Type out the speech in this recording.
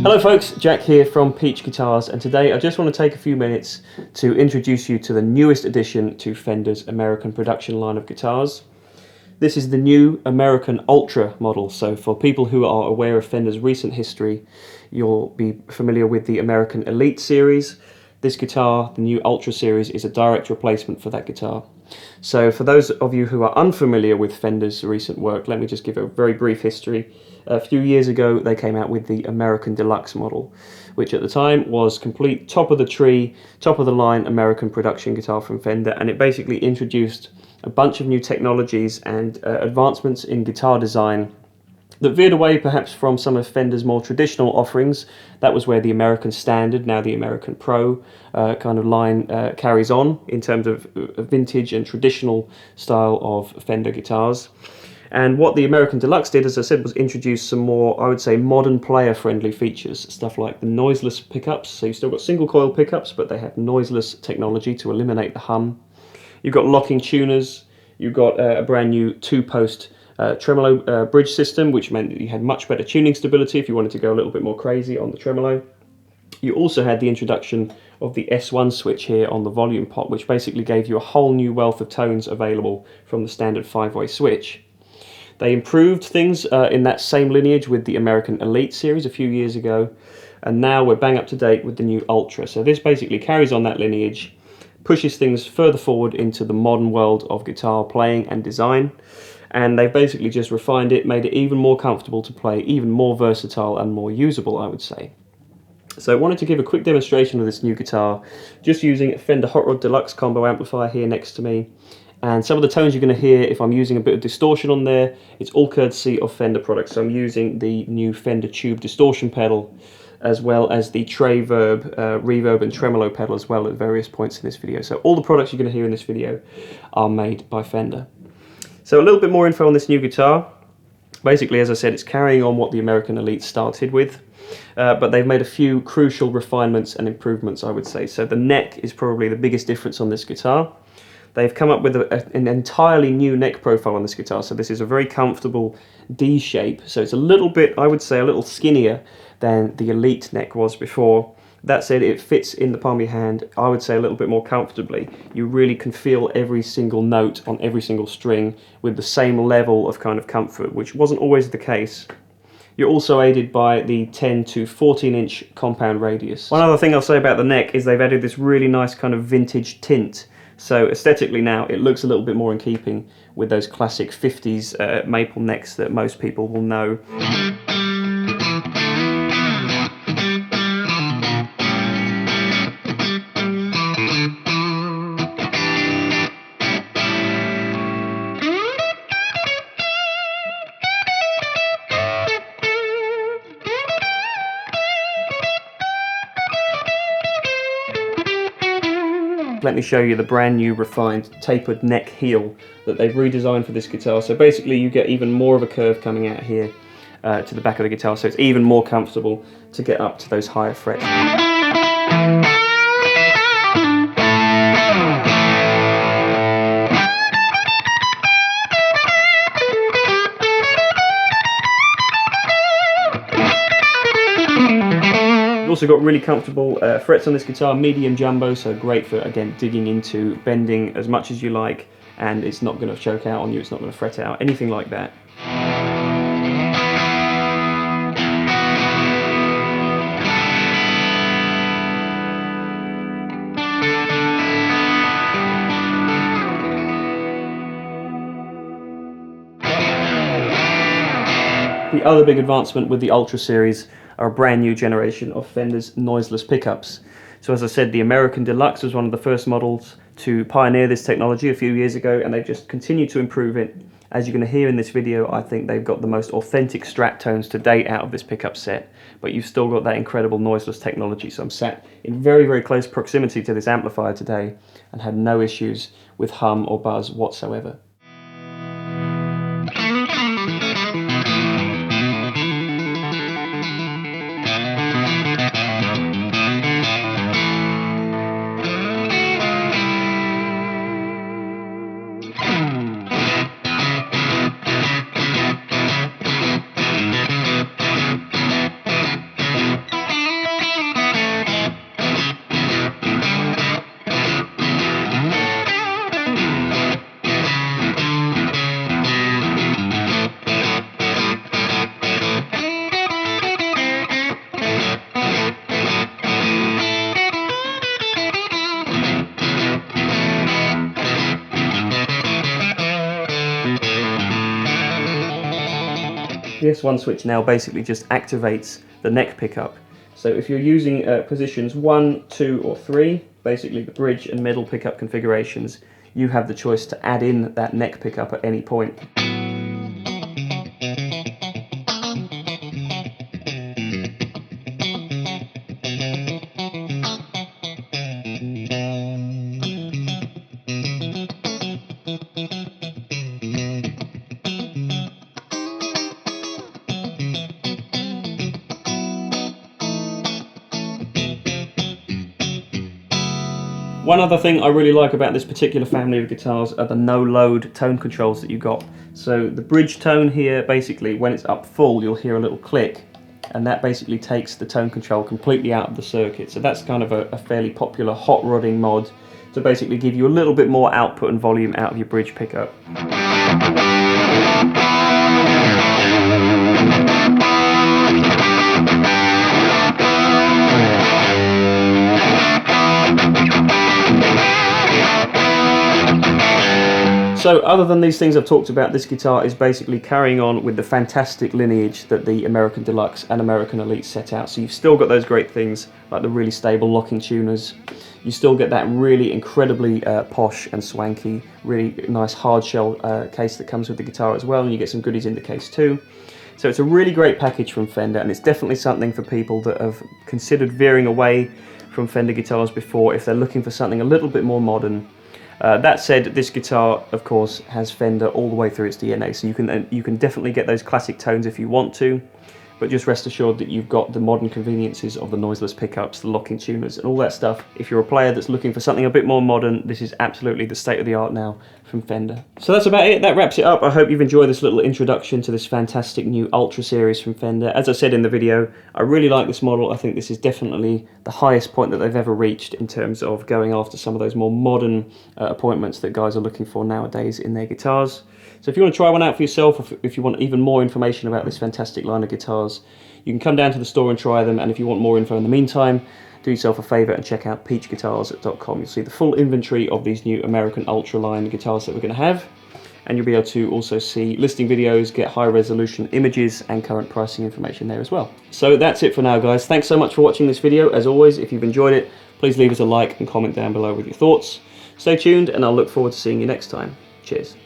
Hello folks, Jack here from Peach Guitars, and today I just want to take a few minutes to introduce you to the newest addition to Fender's American production line of guitars. This is the new American Ultra model, so for people who are aware of Fender's recent history, you'll be familiar with the American Elite series. This guitar, the new Ultra series, is a direct replacement for that guitar. So for those of you who are unfamiliar with Fender's recent work, let me just give a very brief history. A few years ago they came out with the American Deluxe model, which at the time was complete top of the tree, top of the line American production guitar from Fender, and it basically introduced a bunch of new technologies and advancements in guitar design that veered away perhaps from some of Fender's more traditional offerings. That was where the American Standard, now the American Pro kind of line carries on in terms of vintage and traditional style of Fender guitars. And what the American Deluxe did, as I said, was introduce some more, I would say, modern player-friendly features. Stuff like the noiseless pickups. So you've still got single coil pickups, but they have noiseless technology to eliminate the hum. You've got locking tuners. You've got a brand new two-post tremolo bridge system, which meant that you had much better tuning stability if you wanted to go a little bit more crazy on the tremolo. You also had the introduction of the S1 switch here on the volume pot, which basically gave you a whole new wealth of tones available from the standard 5-way switch. They improved things in that same lineage with the American Elite series a few years ago, and now we're bang up to date with the new Ultra. So this basically carries on that lineage, pushes things further forward into the modern world of guitar playing and design, and they've basically just refined it, made it even more comfortable to play, even more versatile and more usable, I would say. So I wanted to give a quick demonstration of this new guitar, just using a Fender Hot Rod Deluxe combo amplifier here next to me. And some of the tones you're going to hear, if I'm using a bit of distortion on there, it's all courtesy of Fender products. So I'm using the new Fender Tube distortion pedal, as well as the Reverb, reverb and tremolo pedal as well at various points in this video. So all the products you're going to hear in this video are made by Fender. So a little bit more info on this new guitar. Basically, as I said, it's carrying on what the American Elite started with, but they've made a few crucial refinements and improvements, I would say. So the neck is probably the biggest difference on this guitar. They've come up with an entirely new neck profile on this guitar, so this is a very comfortable D shape, so it's a little bit, I would say, a little skinnier than the Elite neck was before. That said, it fits in the palm of your hand, I would say, a little bit more comfortably. You really can feel every single note on every single string with the same level of kind of comfort, which wasn't always the case. You're also aided by the 10 to 14 inch compound radius. One other thing I'll say about the neck is they've added this really nice kind of vintage tint. So aesthetically now, it looks a little bit more in keeping with those classic 50s maple necks that most people will know. Let me show you the brand new refined tapered neck heel that they've redesigned for this guitar. So basically you get even more of a curve coming out here to the back of the guitar, so it's even more comfortable to get up to those higher frets. You've also got really comfortable frets on this guitar, medium jumbo, so great for, again, digging into, bending as much as you like, and it's not going to choke out on you, it's not going to fret out, anything like that. The other big advancement with the Ultra series are a brand new generation of Fender's noiseless pickups. So as I said, the American Deluxe was one of the first models to pioneer this technology a few years ago, and they've just continued to improve it. As you're going to hear in this video, I think they've got the most authentic Strat tones to date out of this pickup set, but you've still got that incredible noiseless technology. So I'm sat in very, very close proximity to this amplifier today and had no issues with hum or buzz whatsoever. The S1 switch now basically just activates the neck pickup. So if you're using positions 1, 2 or 3, basically the bridge and middle pickup configurations, you have the choice to add in that neck pickup at any point. One other thing I really like about this particular family of guitars are the no-load tone controls that you got. So the bridge tone here, basically when it's up full you'll hear a little click, and that basically takes the tone control completely out of the circuit. So that's kind of a fairly popular hot rodding mod to basically give you a little bit more output and volume out of your bridge pickup. So other than these things I've talked about, this guitar is basically carrying on with the fantastic lineage that the American Deluxe and American Elite set out. So you've still got those great things like the really stable locking tuners. You still get that really incredibly posh and swanky, really nice hard shell case that comes with the guitar as well, and you get some goodies in the case too. So it's a really great package from Fender, and it's definitely something for people that have considered veering away from Fender guitars before if they're looking for something a little bit more modern. That said, this guitar, of course, has Fender all the way through its DNA, so you can definitely get those classic tones if you want to, but just rest assured that you've got the modern conveniences of the noiseless pickups, the locking tuners, and all that stuff. If you're a player that's looking for something a bit more modern, this is absolutely the state of the art now from Fender. So that's about it. That wraps it up. I hope you've enjoyed this little introduction to this fantastic new Ultra series from Fender. As I said in the video, I really like this model. I think this is definitely the highest point that they've ever reached in terms of going after some of those more modern appointments that guys are looking for nowadays in their guitars. So if you want to try one out for yourself, or if you want even more information about this fantastic line of guitars, you can come down to the store and try them, and if you want more info in the meantime, do yourself a favour and check out peachguitars.com. You'll see the full inventory of these new American Ultra line guitars that we're going to have, and you'll be able to also see listing videos, get high resolution images and current pricing information there as well. So that's it for now, guys. Thanks so much for watching this video. As always, if you've enjoyed it, please leave us a like and comment down below with your thoughts. Stay tuned and I'll look forward to seeing you next time. Cheers.